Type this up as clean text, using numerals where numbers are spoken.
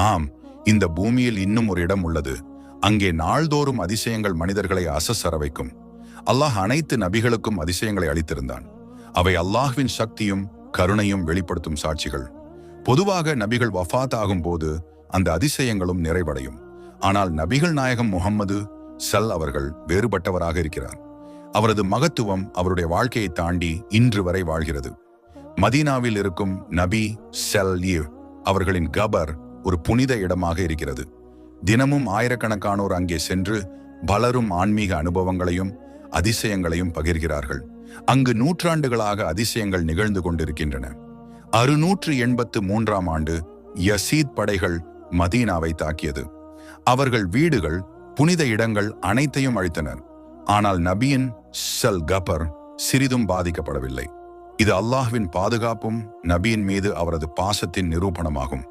ஆம், இந்த பூமியில் இன்னும் ஒரு இடம் உள்ளது. அங்கே நாள்தோறும் அதிசயங்கள் மனிதர்களை அசசர வைக்கும். அல்லாஹ் அனைத்து நபிகளுக்கும் அதிசயங்களை அளித்திருந்தான். அவை அல்லாஹ்வின் சக்தியும் கருணையும் வெளிப்படுத்தும் சாட்சிகள். பொதுவாக நபிகள் வஃபாத் ஆகும் போது அந்த அதிசயங்களும் நிறைவடையும். ஆனால் நபிகள் நாயகம் முஹம்மது அவர்கள் வேறுபட்டவராக இருக்கிறார். அவரது மகத்துவம் அவருடைய வாழ்க்கையை தாண்டி இன்று வரை வாழ்கிறது. மதீனாவில் இருக்கும் நபி அவர்களின் கபர் ஒரு புனித இடமாக இருக்கிறது. தினமும் ஆயிரக்கணக்கானோர் அங்கே சென்று பலரும் ஆன்மீக அனுபவங்களையும் அதிசயங்களையும் பகிர்கிறார்கள். அங்கு நூற்றாண்டுகளாக அதிசயங்கள் நிகழ்ந்து கொண்டிருக்கின்றன. 683ஆம் ஆண்டு யசீத் படைகள் மதீனாவை தாக்கியது. அவர்கள் வீடுகள், புனித இடங்கள் அனைத்தையும் அழித்தனர். ஆனால் நபியின் கபர் சிறிதும் பாதிக்கப்படவில்லை. இது அல்லாஹ்வின் பாதுகாப்பும் நபியின் மீது அவரது பாசத்தின் நிரூபணமாகும்.